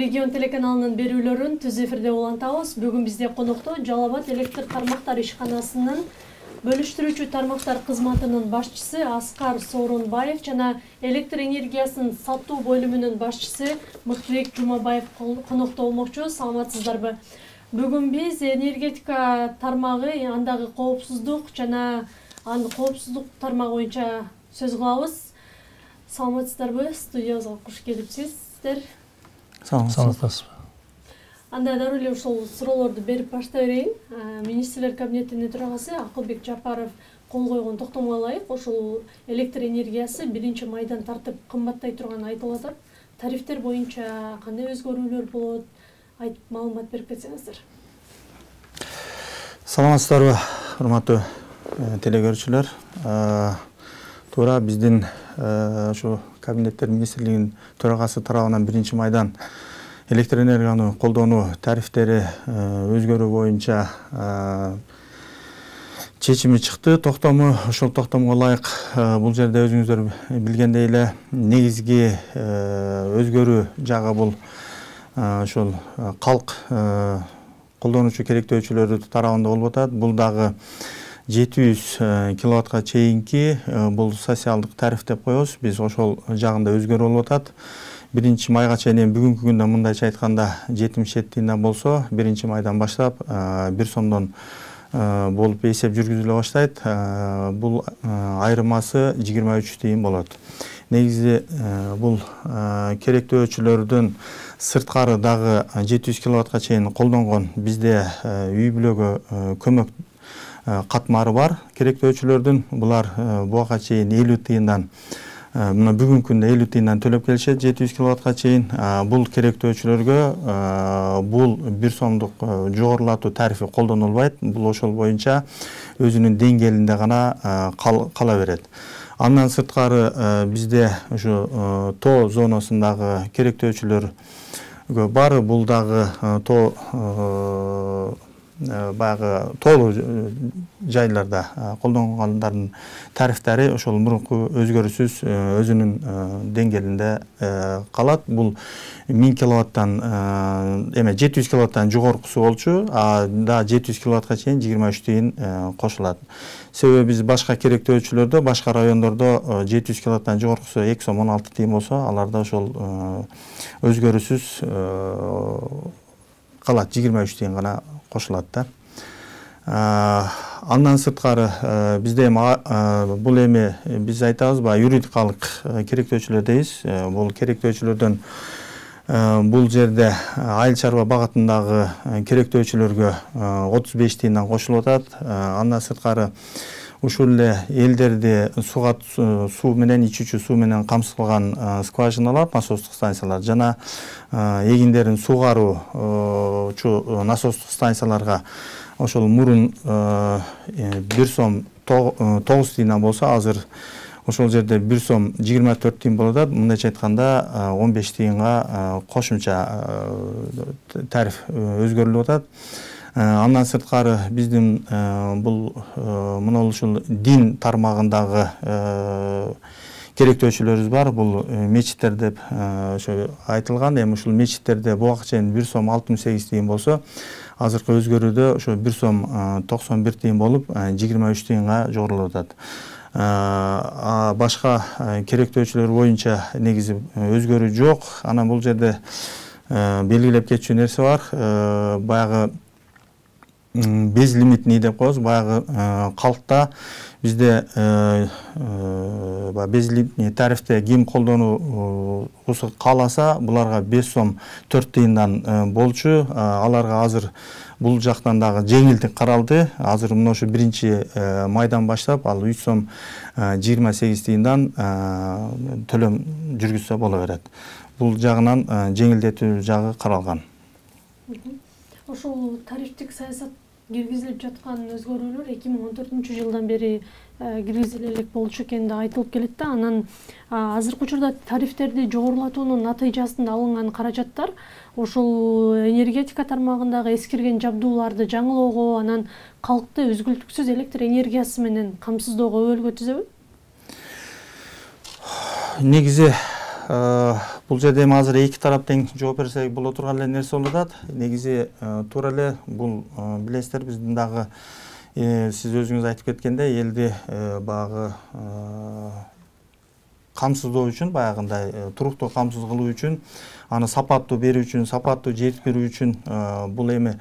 Регион телеканалынын берүүлөрүн түз эфирде улантабыз. Бүгүн бизде конокто Жалал Абад электр тармактар ишканасынын бөлүштүрүүчү тармактар кызматынын башчысы Аскар Сооронбаев жана электр энергиясын сатуу бөлүмүнүн башчысы Мыктыбек Жумабаев конокто болмокчу. Саламатсыздарбы? Бүгүн биз энергетика тармагы, андагы коопсуздук жана коопсуздук тармагы боюнча сөз кылабыз. Саламатсыздарбы? Студиябызга куш келипсиздер. Саламатсызбы. Анда дароо эле ушул суроолорду берип баштай берейин. Министрлер кабинетинин төрагасы Акылбек Жапаров кол койгон токтомго ылайык ушул электр энергиясы 1 майдан тартып кымбаттай турганы айтылып атат. Тарифтер боюнча кандай өзгөрүүлөр болот? Айтып маалымат берип кетсеңиздер. Саламатсыздарбы, урматтуу телекөрүүчүлөр. Туура биздин ушу Кабинеттер министрлигинин төрагасы тарабынан 1 майдан электр энергияны колдонуу тарифтери өзгөрүү боюнча чечими чыкты. Токтому ошол токтомго ылайык бул жерде өзүңүздөр билгендей эле негизги өзгөрүү жагы бул ошол калк колдонуучу керектөөчүлөрү тарабында болуп атат. Бул дагы 700 киловаттка чейинки бул социалдык тариф деп коебуз. Биз ошол жагында өзгөрүү болуп атат. 1 майга чейин бүгүнкү күндө мындайча айтканда 77 тыйындан болсо, 1 майдан баштап 1 сомдон болуп эсеп жүргүзүлө баштайт. Бул айырмасы 23 тыйын болот. Негизи бул керектөөчүлөрдүн сырткары дагы 700 киловаттка чейин колдонгон бизде үй бүлөгө көмөк катмары бар керектөөчүлөрдүн. Булар буга чейин 50 тыйындан, мына бүгүнкү күндө 50 тыйындан төлөп келишет 700 киловаттка чейин. Бул керектөөчүлөргө бул 1 сомдук жогорулатуу тарифи колдонулбайт. Бул ошол боюнча өзүнүн деңгээлинде гана кала берет. Андан сырткары бизде ушу тоо зонасындагы керектөөчүлөргө бары бул дагы баягы тоолуу жайларда колдонгондардын тарифтери ошол мурунку өзгөрүүсүз өзүнүн деңгээлинде калат. Бул 1000 киловаттан 700 киловаттан жогоркусу болчу, да 700 киловаттка чейин 23 тыйын кошулат. Себеби биз башка керектөөчүлөрдө, башка райондордо 700 киловаттан жогоркусу 2 сом 16 тыйын болсо, аларда ошол өзгөрүүсүз калат, 23 тыйын гана кошулат да. Андан сырткары бизде бул эми биз айтабыз ба, юридикалык керектөөчүлөр дейбиз. Бул керектөөчүлөрдөн бул жерде айыл чарба багытындагы керектөөчүлөргө 35 тыйындан кошулуп атат. Андан сырткары ушул эле элдерди суу менен, ичүүчү суу менен камсыздалган скважиналар, насостук станциялар жана эгиндерин суугаруучу насостук станцияларга ошол мурун 1 сом 9 тыйындан болсо, азыр ошол жерде 1 сом 24 тыйын болуп атат. Мындайча айтканда 15 тыйынга кошумча тариф өзгөрүлүп атат. Андан сырткары биздин бул мына ушул дин тармагындагы керектөөчүлөрүбүз бар. Бул мечиттер деп ошо айтылган. Эми ушул мечиттерде буга чейин 1 сом 68 тыйын болсо, азыркы өзгөрүүдө ошо 1 сом 91 тыйын болуп 23 тыйынга жогорулуп атат. Башка керектөөчүлөр боюнча негизи өзгөрүү жок. Анан бул жерде белгилеп кетчү нерсе бар. Баягы безлимитный деп коебуз. Баягы калкта бизде безлимитный тарифте ким колдонуусу кааласа, буларга 5 сом 4 тыйындан болчу. Аларга азыр бул жактан дагы жеңилдик каралды. Азыр мына ушу 1 майдан баштап ал 3 сом 28 тыйындан төлөм жүргүзсө боло берет. Бул жагынан жеңилдетүү жагы каралган. Ошол тарифтик саясат киргизилип жаткан өзгөрүүлөр 2014-жылдан бери киргизиле элек болчу экени да айтылып келет да. Анан азыркы учурда тарифтерди жогорулатуунун натыйжасында алынган каражаттар ошол энергетика тармагындагы эскирген жабдууларды жаңылоого, анан калкты үзгүлтүксүз электр энергиясы менен камсыздоого өбөлгө түзөбү? Негизи Бул жерде эми азыр эки тарап тең жооп берсек боло турган эле нерсе болуп атат. Негизи туура эле бул билесиздер биздин дагы сиз өзүңүз айтып кеткендей элди багы камсыздоо үчүн баягындай туруктуу камсыз кылуу үчүн аны сапаттуу берүү үчүн сапаттуу жеткирүү үчүн бул эми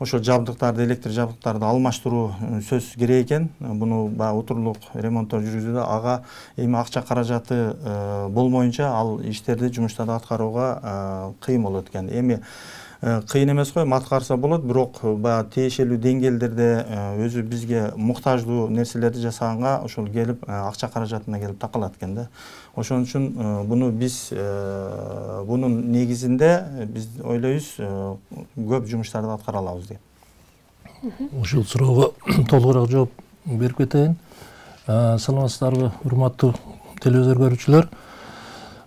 ошо жабдыктарды электр жабдыктарды алмаштыруу сөзсүз керек экен. Буну баягы утурлук ремонттор жүргүзүүдө ага эми акча каражаты болмоюнча ал иштерди жумуштарды аткарууга кыйын болот экен. Эми кыйын эмес го, аткарса болот, бирок баягы тиешелүү деңгээлдерде өзү бизге муктаждуу нерселерди жасаганга ошол келип акча каражатына келип такалат экен да. Ошон үчүн буну биз бунун негизинде биз ойлойбуз көп жумуштарды аткара алабыз деп. Ушул суроого толугураак жооп берип кетейин. Саламатсыздарбы, урматтуу телевизор көрүүчүлөр.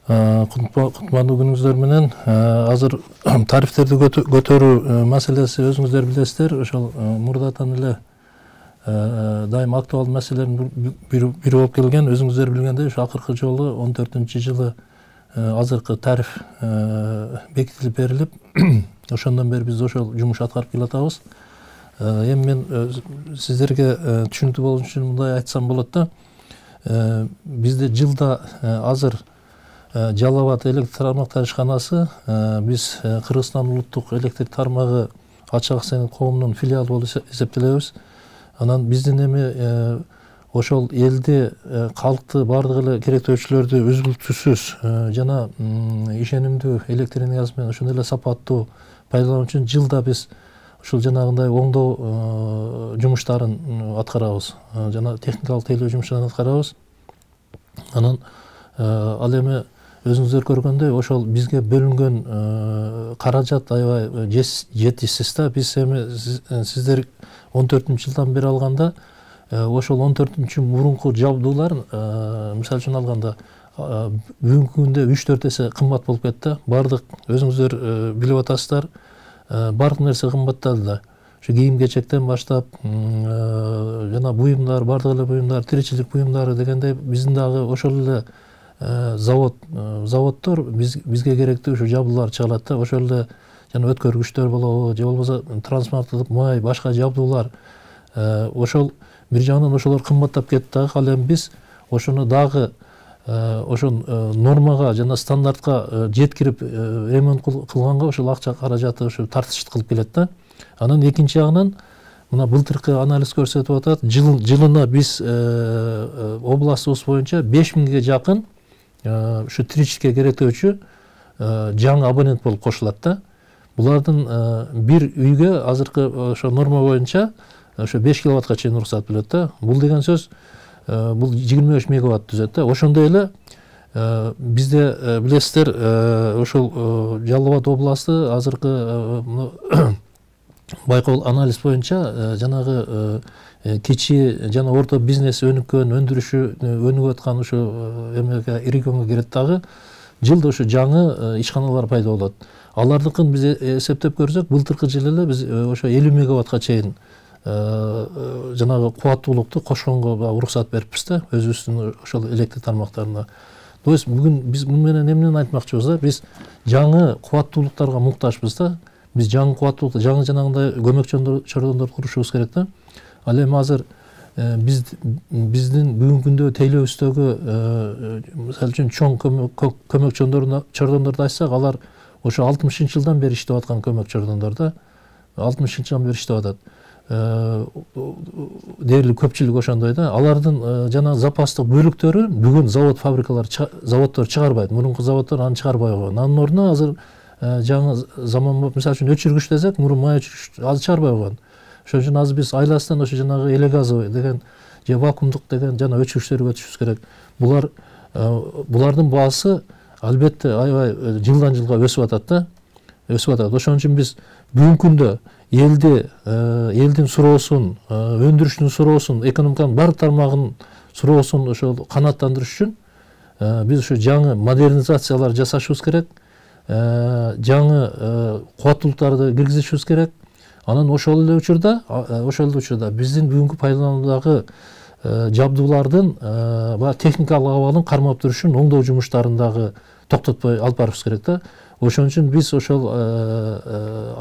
Кутмандуу күнүңүздөр менен. Азыр тарифтерди көтөрүү маселеси өзүңүздөр билесиздер, ошол мурдатан эле дайым актуалдуу маселелердин бири болуп келген. Өзүңүздөр билгендей, ошо акыркы жолу 14-жылы азыркы тариф бекитилип берилип, ошондон бери биз ошол жумуш аткарып келатабыз. Эми мен сиздерге түшүнүктүү болуш үчүн мындай айтсам болот да. Бизде жылда азыр Жалал Абад электр тармактар ишканасы биз Кыргызстан улуттук электр тармагы ачык акционерлик коомунун филиалы болуп эсептелебиз. Анан биздин эми ошол элди, калкты бардык эле керектөөчүлөрдү үзгүлтүсүз жана ишенимдүү электр энергиясы менен ошондой эле сапаттуу пайдалануу үчүн жылда биз ушул жанагындай оңдоо жумуштарын аткарабыз. Жана техникалык тейлөө жумуштарын аткарабыз. Анан ал эми өзүңүздөр көргөндөй ошол бизге бөлүнгөн каражат аябай жетишсиз да. Биз эми сиздер 14-жылдан бери алганда ошол 14 мурунку жабдуулар мисалы үчүн алганда бүгүнкү күндө 3-4 эсе кымбат болуп кетти. Бардык өзүңүздөр билип атасыздар, бардык нерсе кымбаттады да. Ошо кийим-кечектен баштап жана буюмдар, бардык эле буюмдар, тиричилик буюмдары дегендей биздин дагы ошол эле заводдор бизге керектүү ушу жабдуулар чыгарат да. Ошол эле жана өткөргүчтөр болобу, же болбосо трансформатордук май, башка жабдуулар. Ошол бир жагынан ошолор кымбаттап кетти дагы. Ал эми биз ошону дагы ошол нормага жана стандартка жеткирип ремонт кылганга ошол акча каражаты ошо тартыштык кылып келет да. Анан экинчи жагынан мына былтыркы анализ көрсөтүп атат, жылына биз областыбыз боюнча 5000ге жакын ушу тиричиликке керектөөчү жаңы абонент болуп кошулат да. Булардын бир үйгө азыркы ошо норма боюнча ошо 5 киловаттка чейин уруксат берилет да. Бул деген сөз бул 25 мегаватт түзөт да. Ошондой эле бизде билесиздер ошол Жалал Абад областы азыркы байкол анализ боюнча жанагы кичи жана орто бизнес өнүккөн, өнүгүп аткан ушу эмеге регионго кирет дагы жылда ушу жаңы ишканалар пайда болот. Алардыкын биз эсептеп көрсөк, былтыркы жылы эле биз ошо 50 мегаваттка чейин жанагы кубаттуулукту кошконго уруксат берипбиз да, өзүбүздүн ошол электр тармактарына. То есть бүгүн биз муну менен эмнени айтмакчыбыз да? Биз жаңы кубаттуулуктарга муктажбыз да. Биз жаңы кубаттуулук, жаңы жанагындай көмөк чордондорду курушубуз керек да. Ал эми азыр биздин бүгүнкү күндө тейлөөбүздөгү мисалы үчүн чоң көмөк чордондорду айтсак, алар ошо 60-жылдан бери иштеп аткан көмөк чордондор да. 60-жылдан бери иштеп атат. Дээрлик көпчүлүк ошондой да. Алардын жана запастык бөлүктөрү бүгүн заводдор чыгарбайт. Мурунку заводдор аны чыгарбай койгон. Анын ордуна азыр жаңы заман мисалы үчүн өчүргүч десек, мурун май өчүргүч азыр чыгарбай койгон. Ошон үчүн азыр биз айласынан ошо жанагы элегазовый деген же вакуумдук деген жана өчүргүчтөргө өтүшүбүз керек. Булардын баасы албетте аябай жылдан жылга өсүп атат да. Өсүп атат. Ошон үчүн биз бүгүнкү күндө элдин суроосун, өндүрүштүн суроосун, экономиканын баардык тармагынын суроосун ошол канааттандырыш үчүн биз ошо жаңы модернизациялар жасашыбыз керек. Жаңы кубаттуулуктарды киргизишибиз керек. Анан ошол эле учурда биздин бүгүнкү пайдалануудагы жабдуулардын техникалык абалын кармап туруш үчүн оңдоо жумуштарын дагы токтотпой алып барыбыз керек да. Ошон үчүн биз ошол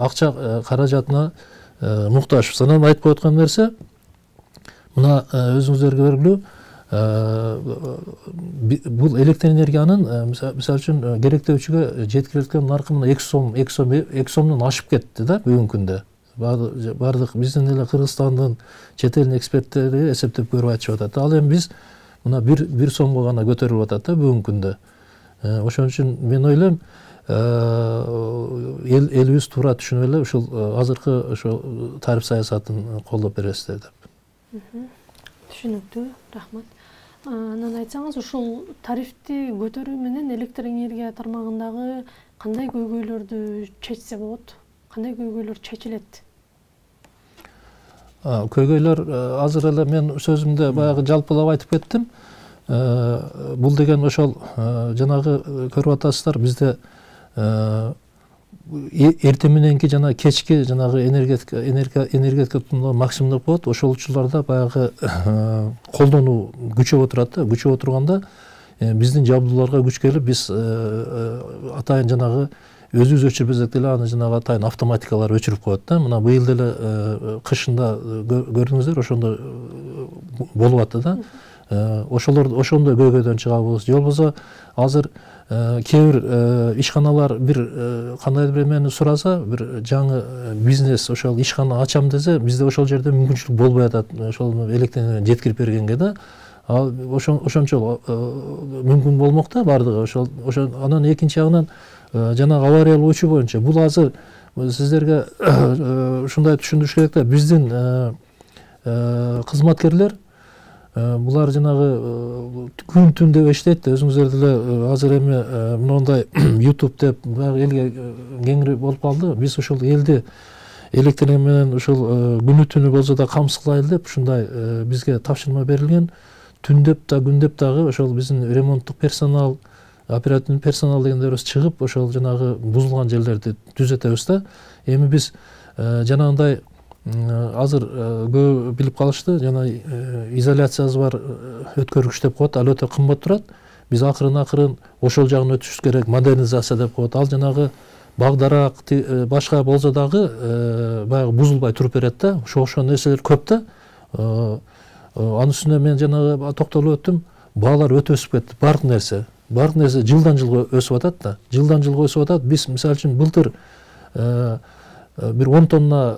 акча каражатына муктажбыз. Анан айтып коюткан нерсе мына өзүңүздөргө белгилүү бул электр энергиянын мисалы үчүн керектөөчүгө жеткирилген наркы мына 2 сомдон ашып кетти да бүгүнкү күндө. Бардык биздин эле Кыргызстандын чет элдин эксперттери эсептеп көрүп айтышып атат. Ал эми биз мына 1 сомго гана көтөрүлүп атат да бүгүнкү күндө. Ошон үчүн мен ойлойм элибиз туура түшүнүп эле ушул азыркы ошо тариф саясатын колдоп бересиздер деп. Түшүнүктүү, рахмат. Анан айтсаңыз, ушул тарифти көтөрүү менен электр энергия тармагындагы кандай көйгөйлөрдү чечсе болот? Кандай көйгөйлөр чечилет? Көйгөйлөр азыр эле мен сөзүмдө баягы жалпылап айтып кеттим. Бул деген ошол жанагы көрүп атасыздар, бизде эртең мененки жана кечки жанагы энергетика тутумдоо максимумдап болот. Ошол учурларда баягы колдонуу күчөп отурат да. Күчөп отурганда биздин жабдууларга күч келип, биз атайын жанагы өзүбүз өчүрбөсөк деле аны жанагы атайын автоматикалар өчүрүп коет да. Мына быйыл деле кышында көрдүңүздөр, ошондо болуп атты да. Ошондой көйгөйдөн чыгабыз. Же болбосо азыр кээ бир ишканалар бир кандайдыр бир эмени сураса, бир жаңы бизнес ошол ишкана ачам десе, бизде ошол жерде мүмкүнчүлүк болбой атат. Ошол электр энергияны жеткирип бергенге да. Ошончо мүмкүн болмок да бардыгы. Ошол анан экинчи жагынан жанагы авариялык учуу боюнча бул азыр сиздерге ушундай түшүндүрүш керек да. Биздин кызматкерлер булар жанагы күн түн деп иштейт. Өзүңүздөр деле азыр эми мындай YouTube деп элге кеңири болуп калды. Биз ошол элди электр менен ушул күнү түнү болсо да камсыздайлы деп ушундай бизге тапшырма берилген. Түндөп да күндөп дагы ошол биздин ремонттук персонал, оперативный персонал дегендерибиз чыгып ошол жанагы бузулган жерлерди түзөтөбүз да. Эми биз жанагындай азыр көп билип калышты, жана изоляциясы бар өткөргүч деп коет, ал өтө кымбат турат. Биз акырын ошол жагын өтүшүбүз керек, модернизация деп коет. Ал жанагы багдарак башка болсо дагы баягы бузулбай туруп берет да. Ошол нерселер көп да. Анын үстүнө мен жанагы токтолуп өттүм, баалар өтө өсүп кетти. Бардык нерсе жылдан жылга өсүп атат да. Жылдан жылга өсүп атат. Биз мисалы үчүн былтыр бир 10 тонна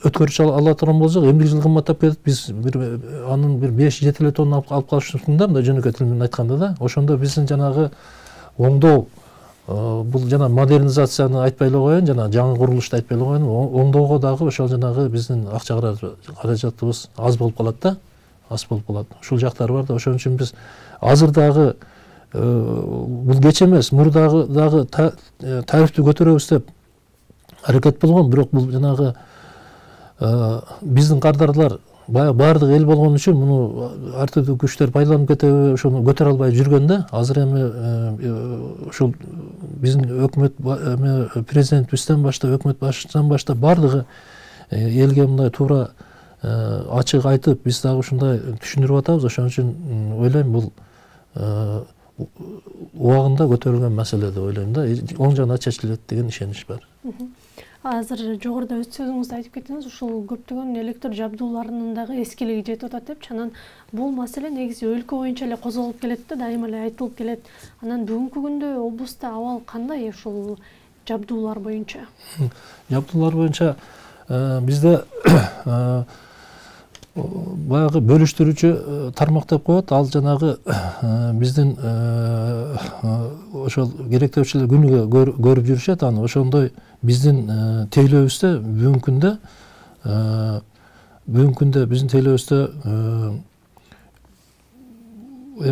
өткөрүч ала турган болсок, эмдиги жыл кымбаттап кетет. Биз анын бир 5-7 тонна алып калышыбыз да, мындай жөнөкөй тил менен айтканда да. Ошондо биздин жанагы оңдоо, бул жана модернизацияны айтпай эле коеюн, жана жаңы курулушту айтпай эле коеюн, оңдоого дагы ошол жанагы биздин акча каражатыбыз аз болуп калат да. Аз болуп калат. Ушул жактары бар да. Ошон үчүн биз азыр дагы бул кеч эмес, мурдагы дагы тарифти көтөрөбүз деп аракет болгон, бирок бул жанагы биздин кардарлар баардык эл болгон үчүн муну ар түрдүү күчтөр пайдаланып кетеби, ошону көтөрө албай жүргөн да. Азыр эми ушул биздин өкмөт президентибизден баштап, өкмөт башчысынан баштап бардыгы элге мындай туура ачык айтып, биз дагы ушундай түшүндүрүп атабыз. Ошон үчүн ойлойм бул убагында көтөрүлгөн маселе деп ойлойм да. Оң жагына чечилет деген ишенич бар. Азыр жогоруда өз сөзүңүздө айтып кеттиңиз, ушул көптөгөн электр жабдууларынын дагы эскилиги жетип атат деп. Анан бул маселе негизи өлкө боюнча эле козголуп келет да, дайыма эле айтылып келет. Анан бүгүнкү күндө облустта абал кандай ушул жабдуулар боюнча? Жабдуулар боюнча бизде баягы бөлүштүрүүчү тармак деп коет. Ал жанагы биздин ошол керектөөчүлөр күнүгө көрүп жүрүшөт. Аны ошондой биздин тейлөөбүздө бүгүнкү күндө биздин тейлөөбүздө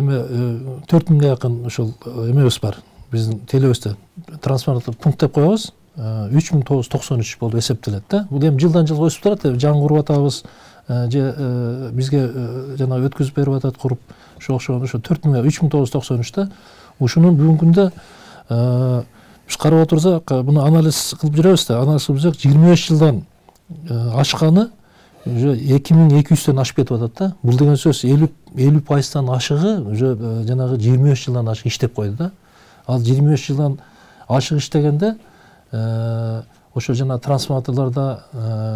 эме 4000 жакын ошол эмебиз бар. Биздин тейлөөбүздө трансформаторлук пункт деп коебуз. 3993 болуп эсептелет да. Бул эми жылдан жылга өсүп турат. Жаңы куруп атабыз. Же бизге жана өткүзүп берип атат куруп. Ошо 3993 да. Ушунун бүгүнкү күндө биз карап отурсак, буну анализ кылып жүрөбүз да. Анализ кылып жүрсөк, 25 жылдан ашканы уже 2200дөн ашып кетип атат да. Бул деген сөз 50% ашыгы уже жанагы 25 жылдан ашык иштеп койду да. Ал 25 жылдан ашық иштегенде ошо жана трансформаторлорда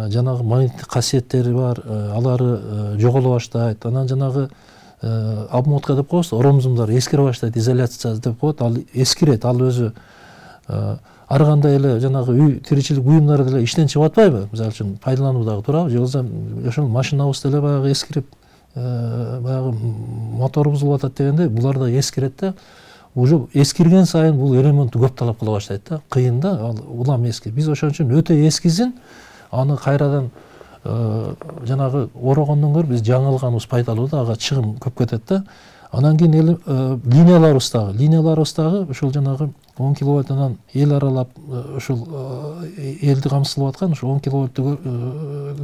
жанагы магниттик касиеттери бар, алары жоголо баштайт. Анан жанагы обмотка деп коебуз, оромзумдар эскире баштайт, изоляция деп коет. Ал эскирет, ал өзү ар кандай эле жанагы үй тиричилик буюмдары деле иштен чыгып атпайбы? Мисалы үчүн пайдалануудагы туурабы? Же болбосо ошол машинабыз деле баягы эскирип, баягы мотору бузулуп атат дегенде, булар да эскирет да. Уже эскирген сайын бул ремонтту көп талап кыла баштайт да. Кыйын да, ал улам эски. Биз ошон үчүн өтө эскизин аны кайрадан жанагы орогондон көрө биз жаңы алганыбыз пайдалуу да, ага чыгым көп кетет да. Анан кийин линияларыбыздагы ошол жанагы 10 киловаттан эл аралап ошол элди камсыздап аткан ошо 10 киловаттуу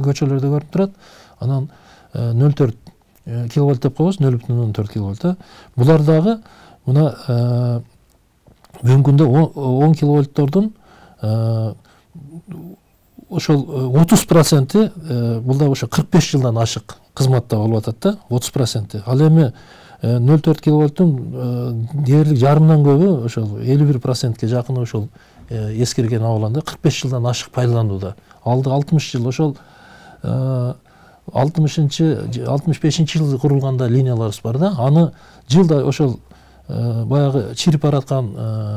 көчөлөрдө көрүнүп турат. Анан 0,4 киловатт деп коебуз, 0,4 киловатт. Булар дагы мына бүгүнкү күндө 10 киловаттордун ошол 30% бул да ошо 45 жылдан ашык кызматта болуп атат да, 30%. Ал эми 0,4 киловаттын дээрлик жарымдан көбү ошол 51%ке жакын ошол эскирген абаланда 45 жылдан ашык пайдаланууда. Алды 60 жыл ошол 65 жылы курулганда линияларыбыз бар да. Аны жылда ошол баягы чирип бараткан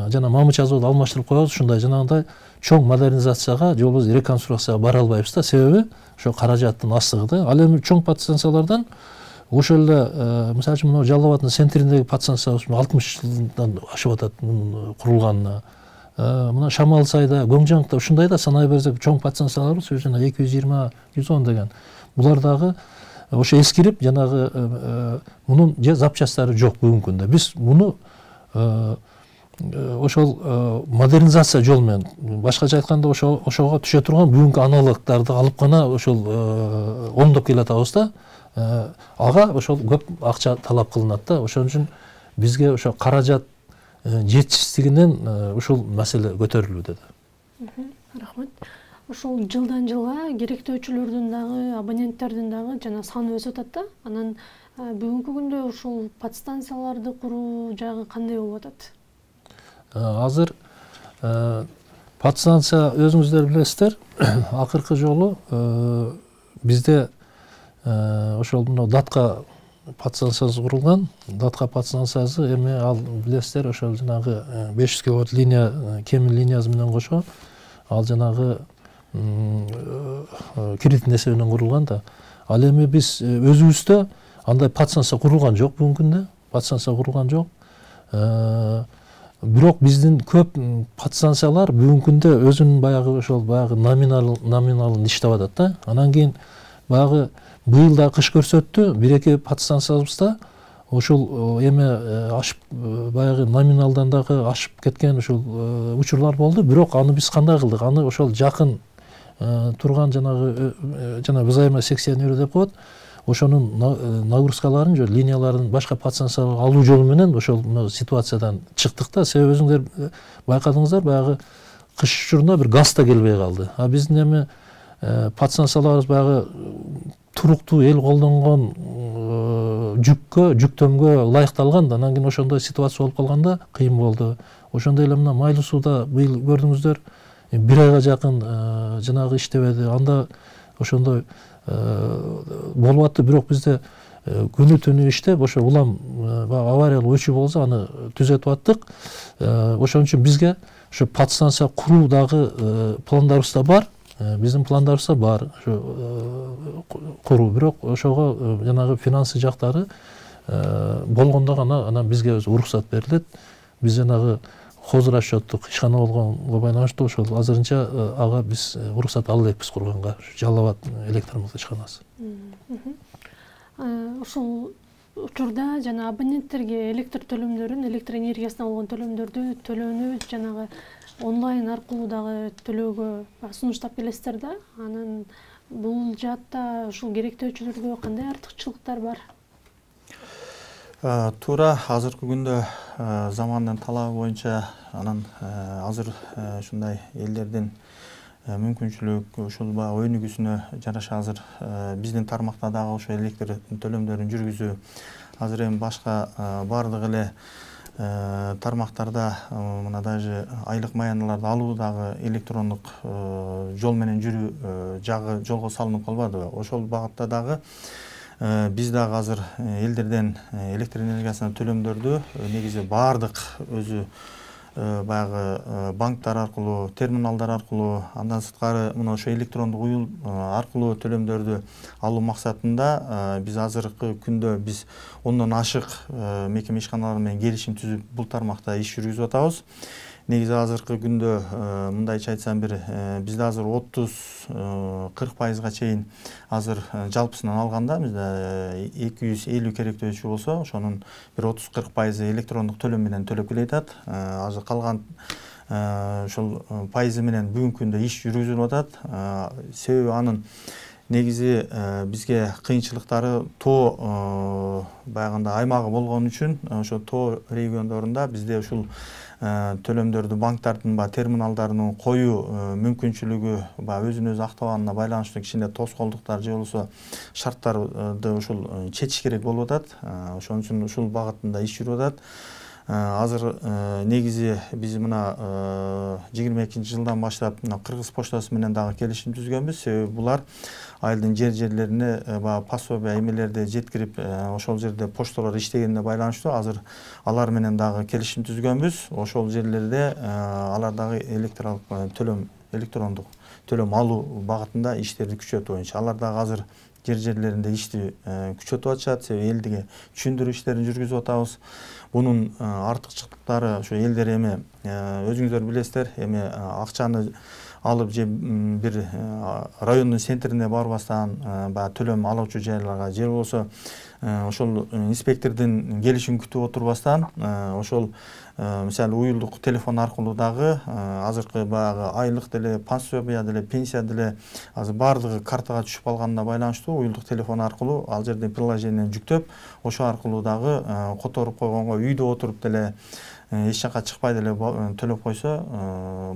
жана мамыча заводу алмаштырып коебуз. Ушундай жанагындай чоң модернизацияга же болбосо реконструкцияга бара албайбыз да. Себеби ошо каражаттын аздыгы да. Ал эми чоң подстанциялардан ошол эле мисалы үчүн мына Жалал Абадтын центриндеги подстанциябыз 60 жылдан ашып атат курулганына. Мына Шамал Сайда, Гоңжаңыкта ушундай да санай берсек чоң подстанцияларыбыз жана 220, 110 деген. Булар дагы ошо эскирип жанагы мунун запчасттары жок бүгүнкү күндө. Биз муну ошол модернизация жол менен, башкача айтканда ошого түшө турган бүгүнкү аналогдорду алып гана ошол оңдоп келатабыз да. Ага ошол көп акча талап кылынат да. Ошон үчүн бизге ошо каражат жетишсиздигинен ушул маселе көтөрүлүүдө да. Рахмат. Ошол жылдан жылга керектөөчүлөрдүн дагы, абоненттердин дагы жана саны өсүп атат да. Анан бүгүнкү күндө ушул подстанцияларды куруу жагы кандай болуп атат? Азыр подстанция өзүңүздөр билесиздер, акыркы жолу бизде ошол мына Датка подстанциясы курулган. Датка подстанциясы эми ал билесиздер ошол жанагы 500 киловатт линия, кемир линиясы менен кошо ал жанагы кредиттин эсебинен курулган да. Ал эми биз өзүбүздө андай подстанция курулган жок бүгүнкү күндө. Подстанция курулган жок. Бирок биздин көп подстанциялар бүгүнкү күндө өзүнүн баягы ошол баягы номиналын иштеп атат да. Анан кийин баягы быйыл да кыш көрсөттү, 1-2 подстанциябызда ошол эме ашып баягы номиналдан дагы ашып кеткен ошол учурлар болду. Бирок аны биз кандай кылдык? Аны ошол жакын турган жанагы жана взаимосекционер деп коет. Ошонун нагрузкаларын же линияларын башка подстанцияга алуу жолу менен ошол ситуациядан чыктык да. Себеби өзүңүздөр байкадыңыздар, баягы кыш учурунда бир газ да келбей калды. А биздин эми подстанцияларыбыз баягы туруктуу эл колдонгон жүктөмгө ылайыкталган да. Анан кийин ошондой ситуация болуп калганда кыйын болду. Ошондой эле мына Майлуу сууда быйыл көрдүңүздөр 1 айга жакын жанагы иштебеди. Анда ошондой болуп атты. Бирок бизде күнү түнү иштеп ошо улам авариялык өчүү болсо аны түзөтүп аттык. Ошон үчүн бизге ошо подстанция куруу дагы пландарыбызда бар. Биздин пландарыбызда бар куруу. Бирок ошого жанагы финансы жактары болгондо гана анан бизге өзү уруксат берилет. Биз жанагы хозрасчеттук ишкана болгонго байланыштуу ошол азырынча ага биз уруксат ала элекпиз курганга. Жалал Абад электр мыкты ишканасы. Ошол учурда жана абоненттерге электр төлөмдөрүн, электр энергиясына болгон төлөмдөрдү төлөөнү жанагы онлайн аркылуу дагы төлөөгө сунуштап келесиздер да. Анан бул жаатта ушул керектөөчүлөргө кандай артыкчылыктар бар? Туура азыркы күндө замандын талабы боюнча анан азыр ушундай элдердин мүмкүнчүлүк ушул баягы өнүгүүсүнө жараша азыр биздин тармакта дагы ошо электр төлөмдөрүн жүргүзүү азыр эми башка бардык эле тармактарда мына даже айлык маяныларды алуу дагы электрондук жол менен жүрүү жагы жолго салынып калбадыбы. Ошол багытта дагы биз дагы азыр элдерден электр энергиясына төлөмдөрдү негизи баардык өзү баягы банктар аркылуу, терминалдар аркылуу, андан сырткары мына ошо электрондук уюл аркылуу төлөмдөрдү алуу максатында биз азыркы күндө биз 10дон ашык мекеме ишканалары менен келишим түзүп бул тармакта иш жүргүзүп атабыз. Негизи азыркы күндө мындайча айтсам бир бизде азыр 30-40%га чейин азыр жалпысынан алганда бизде 250 керектөөчү болсо, ошонун бир 30-40% электрондук төлөм менен төлөп келе атат. Азыр калган ошол пайызы менен бүгүнкү күндө иш жүргүзүлүп атат. Себеби анын негизи бизге кыйынчылыктары тоо баягында аймагы болгон үчүн ошо тоо региондорунда бизде ушул төлөмдөрдү банктардын терминалдарын коюу мүмкүнчүлүгү өзүн өзү актабаганына байланыштуу кичине тоскоолдуктар же болбосо шарттарды ушул чечиш керек болуп атат. Ошон үчүн ушул багытында иш жүрүп атат. Азыр негизи биз мына 22-жылдан баштап Кыргыз почтасы менен дагы келишим түзгөнбүз. Себеби булар айылдын жерлерине пособие эмелерди жеткирип ошол жерде почталар иштегенине байланыштуу азыр алар менен дагы келишим түзгөнбүз. Ошол жерлерде алар дагы электрондук төлөм алуу багытында иштерди күчөтүү боюнча алар дагы азыр жерлеринде ишти күчөтүп атышат. Себеби элдиге түшүндүрүү иштерин жүргүзүп атабыз. Бунун артыкчылыктары ошо элдер эми өзүңүздөр билесиздер, эми акчаны алып же бир райондун центрине барбастан баягы төлөм алуучу жайларга же болбосо ошол инспектордун келишин күтүп отурбастан ошол мисалы уюлдук телефон аркылуу дагы азыркы баягы айлык деле, пособия деле, пенсия деле азыр баардыгы картага түшүп калганына байланыштуу уюлдук телефон аркылуу ал жерде приложениени жүктөп ошол аркылуу дагы которуп койгонго үйдө отуруп деле эч жака чыкпай деле төлөп койсо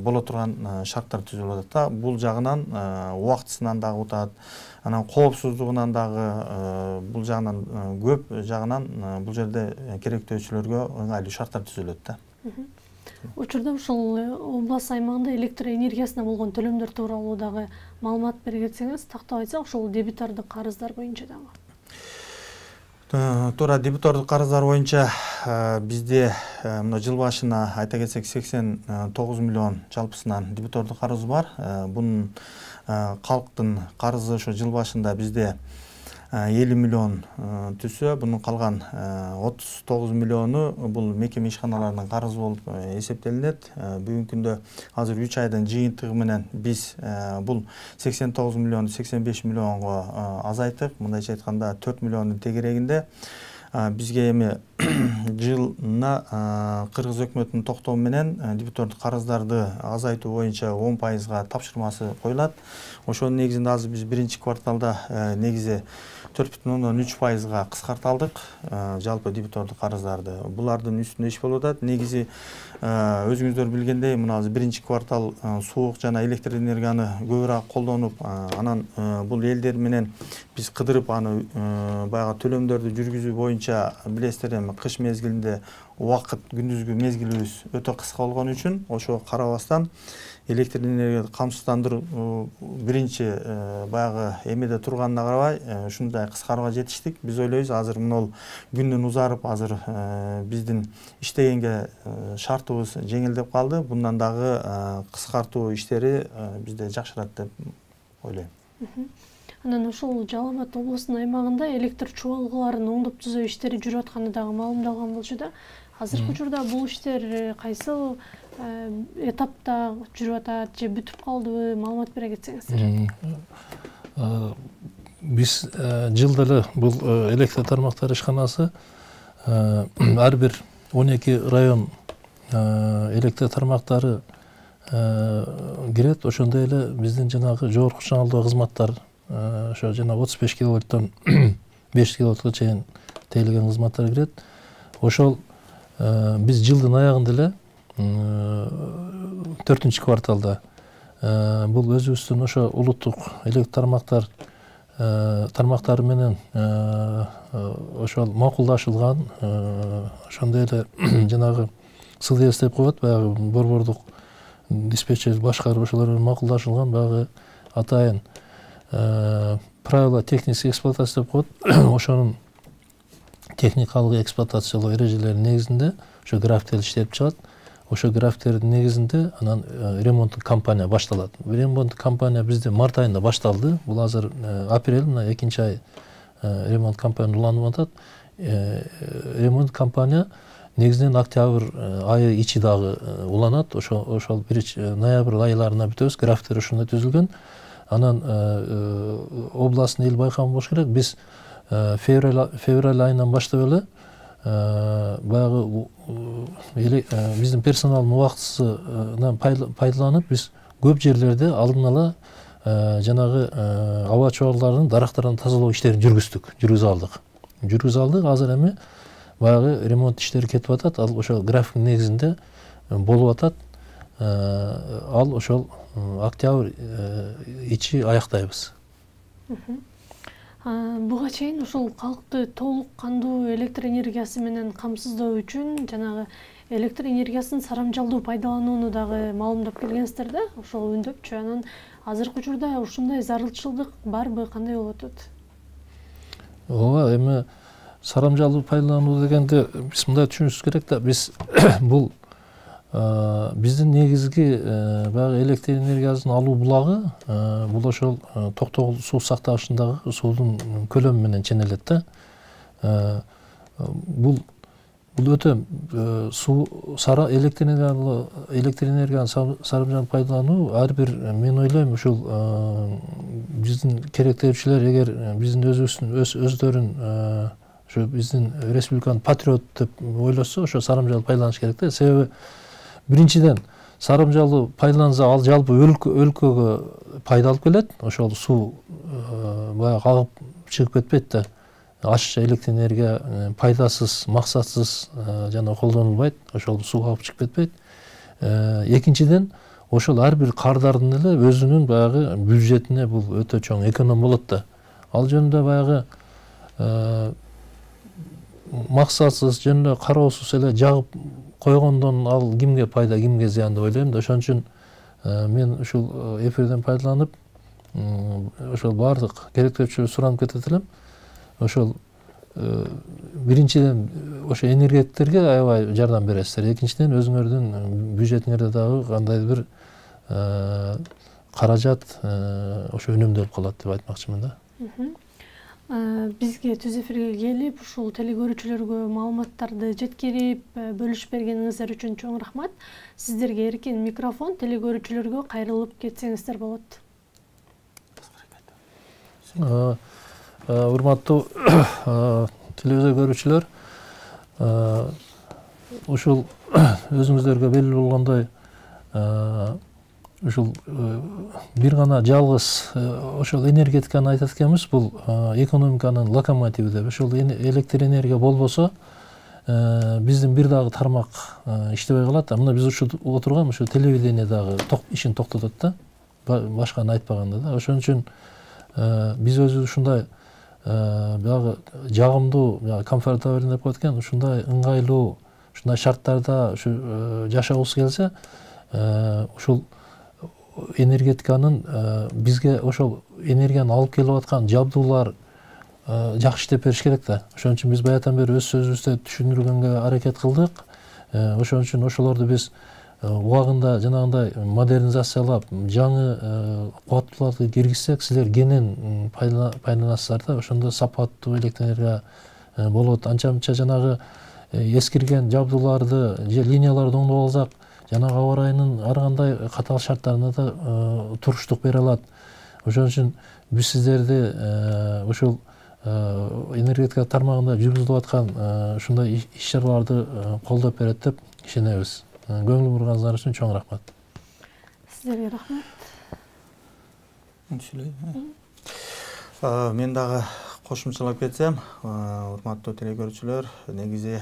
боло турган шарттар түзүлүп атат да. Бул жагынан убактысынан дагы утат, анан коопсуздугунан дагы бул жагынан көп жагынан бул жерде керектөөчүлөргө ыңгайлуу шарттар түзүлөт да. Учурда ушул область аймагында электр энергиясына болгон төлөмдөр тууралуу дагы маалымат бере кетсеңиз, тактап айтсак, ошол дебитордук карыздар боюнча дагы. Туура дебитордук карыздар боюнча бизде мына жыл башына айта кетсек 89 миллион жалпысынан дебитордук карыз бар. Бунун калктын карызы ошо жыл башында бизде 50 миллион түшсө, бунун калган 39 миллиону бул мекеме ишканаларынын карызы болуп эсептелинет. Бүгүнкү күндө азыр 3 айдын жыйынтыгы менен биз бул 89 миллионду 85 миллионго азайттык. Мындайча айтканда 4 миллиондун тегерегинде бизге эми жылына Кыргыз өкмөтүнүн токтому менен дебитордук карыздарды азайтуу боюнча 10%га тапшырмасы коюлат. Ошонун негизинде азыр биз биринчи кварталда негизи 4,3%га кыскарталдык жалпы дебитордук карыздарды. Булардын үстүндө иш болуп атат. Негизи өзүңүздөр билгендей, мына азыр биринчи квартал суук жана электр энергияны көбүрөөк колдонуп, анан бул элдер менен биз кыдырып аны баягы төлөмдөрдү жүргүзүү боюнча билесиздер, эми кыш мезгилинде убакыт күндүзгү мезгилибиз өтө кыска болгон үчүн ошого карабастан электр энергияны камсыздандыруу биринчи баягы эмеде турганына карабай ушундай кыскарууга жетиштик. Биз ойлойбуз, азыр мына күндүн узарып, азыр биздин иштегенге шартыбыз жеңилдеп калды. Bundan дагы кыскартуу иштери бизде жакшырат деп ойлойм. Анан ошол Жалал Абад облусунун аймагында электр чубалгыларын оңдоп түзөө иштери жүрүп атканы дагы маалымдалган болчу да. Азыркы учурда бул иштер кайсыл этапта жүрүп атат же бүтүп калдыбы, маалымат бере кетсеңиздер. Биз жылда эле бул электр тармактары ишканасы ар бир 12 район электр тармактары кирет. Ошондой эле биздин жанагы жогорку чыңалдуу кызматтар ошо жана 35 киловаттан 5 киловаттка чейин тейлеген кызматтар кирет. Ошол биз жылдын аягында эле 4-кварталда бул өзүбүздүн ошо улуттук электр тармактар тармактары менен ошол макулдашылган, ошондой эле жанагы СДС деп коет, баягы борбордук диспетчер башкарып ошолор менен макулдашылган баягы атайын правила технической эксплуатации деп коет. Ошонун техникалык эксплуатациялоо эрежелеринин негизинде ошо графиктер иштелип чыгат. Ошо графиктердин негизинде анан ремонттук кампания башталат. Ремонттук кампания бизде март айында башталды. Бул азыр апрель, мына 2-нчи ай ремонт кампания уланып атат. Ремонт кампания негизинен октябрь айы ичи дагы уланат. Ошол ноябрь айларына бүтөбүз. Графиктер ошондой түзүлгөн. Анан областын эл байкаган болуш керек. Биз февраль айынан баштап эле баягы биздин персоналдын убактысынан пайдаланып биз көп жерлерде алдын ала жанагы аба чуалларынын дарактардан тазалоо иштерин жүргүзө алдык. Азыр эми баягы ремонт иштери кетип атат. Ал ошол графиктин негизинде болуп атат. Ал ошол октябрь ичи аяктайбыз. Буга чейин ушул калкты толук кандуу электр энергиясы менен камсыздоо үчүн жанагы электр энергиясын сарамжалдуу пайдаланууну дагы маалымдап келгенсиздер да, ошол үндөпчү. Анан азыркы учурда ушундай зарылчылдык барбы, кандай болуп атат? Ооба, эми сарамжалдуу пайдалануу дегенде биз мындай түшүнүшүбүз керек да, биз бул биздин негизги баягы электр энергиясын алуу булагы бул ошол Токтогул суу сактагычындагы суунун көлөмү менен ченелет да. Бул өтө электр энергияны сарамжалып пайдалануу ар бир, мен ойлойм, ушул биздин керектөөчүлөр эгер биздин өздөрүн ошо биздин республиканын патриот деп ойлосо, ошо сарамжалып пайдаланыш керек да. Себеби биринчиден сарамжалуу пайдаланса ал жалпы өлкөгө пайда алып келет. Ошол суу баягы агып чыгып кетпейт да. Аш электр энергия пайдасыз, максатсыз жана колдонулбайт. Ошол суу агып чыгып кетпейт. Экинчиден ошол ар бир кардардын эле өзүнүн баягы бюджетине бул өтө чоң эконом болот да. Ал жөнүндө баягы максатсыз жана кароосуз эле жагып койгондон ал кимге пайда, кимге зыян деп ойлойм да. Ошон үчүн мен ушул эфирден пайдаланып ошол баардык керектөөчүлөрдөн суранып кетет элем. Ошол биринчиден ошо энергетиктерге аябай жардам бересиздер. Экинчиден өзүңөрдүн бюджетиңерде дагы кандайдыр бир каражат ошо үнөмдөлүп калат деп айтмакчымын да. Бизге түз эфирге келип, ушул телекөрүүчүлөргө маалыматтарды жеткирип, бөлүшүп бергениңиздер үчүн чоң рахмат. Сиздерге эркин микрофон, телекөрүүчүлөргө кайрылып кетсеңиздер болот. Урматтуу телевизор көрүүчүлөр, ушул өзүңүздөргө белгилүү болгондой ушул бир гана жалгыз ошол энергетиканы айтат экенбиз, бул экономиканын локомотиви деп. Ошол электр энергия болбосо биздин бир дагы тармак иштебей калат. Мына биз ушул отурган ушул телевидение дагы ишин токтотот да, башканы айтпаганда да. Ошон үчүн биз өзүбүз ушундай баягы жагымдуу, комфортабельный деп коет экен, ушундай ыңгайлуу, ушундай шарттарда жашагыбыз келсе, ушул энергетиканын бизге ошол энергияны алып келип аткан жабдуулар жакшы иштеп бериш керек да. Ошон үчүн биз баягыдан бери өз сөзүбүздө түшүндүргөнгө аракет кылдык. Ошон үчүн ошолорду биз убагында жанагындай модернизациялап, жаңы кубаттууларды киргизсек, силер кенен пайдаланасыздар да. Ошондо сапаттуу электр энергия болот. Анча-мынча жанагы эскирген жабдууларды же линияларды оңдоп алсак, жанагы аба ырайынын ар кандай катаал шарттарына да туруштук бере алат. Ошон үчүн биз сиздерди ушул энергетика тармагында жүргүзүлүп аткан ушундай иш-чараларды колдоп берет деп ишенебиз. Көңүл бурганыңыздар үчүн чоң рахмат. Сиздерге рахмат. Мен дагы кошумчалап кетсем, урматтуу телекөрүүчүлөр, негизи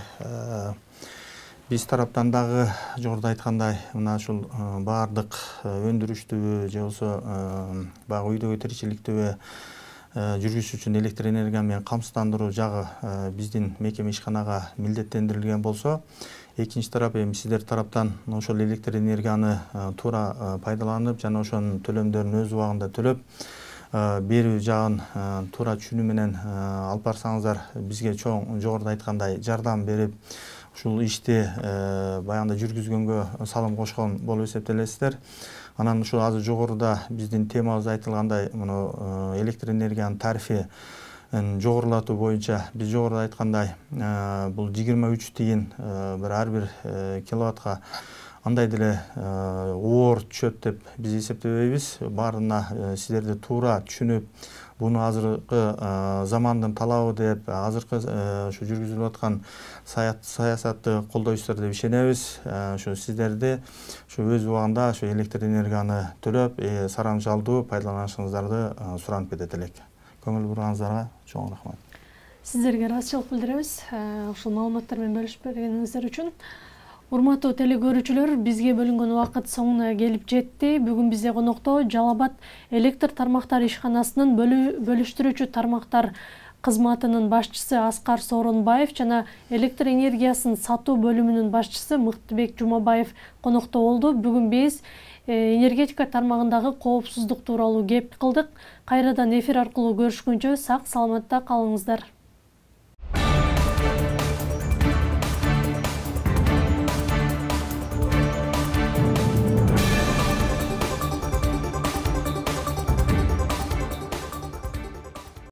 биз тараптан дагы жогоруда айткандай мына ушул баардык өндүрүштүбү же болбосо баягы үйдөгү тиричиликтүбү жүргүзүү үчүн электр энергия менен камсыздандыруу жагы биздин мекеме ишканага милдеттендирилген болсо, экинчи тарап эми сиздер тараптан ошол электр энергияны туура пайдаланып жана ошонун төлөмдөрүн өз убагында төлөп берүү жагын туура түшүнүү менен алып барсаңыздар, бизге чоң жогоруда айткандай жардам берип, ушул ишти баягында жүргүзгөнгө салым кошкон болуп эсептелесиздер. Анан ушул азыр жогоруда биздин темабызда айтылгандай, муну электр энергиянын тарифи жогорулатуу боюнча биз жогоруда айткандай бул 23 тиын ар бир киловаттка андай деле оор түшөт деп биз эсептебейбиз. Баарына сиздерди туура түшүнүп, буну азыркы замандын талабы деп, азыркы ушу жүргүзүлүп аткан саясатты колдойсуздар деп ишенебиз. Ушу сиздерди ушу өз убагында ушу электр энергияны төлөп, сарамжалдуу пайдаланышыңыздарды суранып кетет элек. Көңүл бурганыңыздарга чоң рахмат. Сиздерге ыраазычылык билдиребиз ушул маалыматтар менен бөлүшүп бергениңиздер үчүн. Урматтуу телекөрүүчүлөр, бизге бөлүнгөн убакыт соңуна келип жетти. Бүгүн бизде конокто Жалал Абад электр тармактары ишканасынын бөлүштүрүүчү тармактар кызматынын башчысы Аскар Сооронбаев жана электр энергиясын сатуу бөлүмүнүн башчысы Мыктыбек Жумабаев конокто болду. Бүгүн биз энергетика тармагындагы коопсуздук тууралуу кеп кылдык. Кайрадан эфир аркылуу көрүшкөнчө сак саламатта калыңыздар.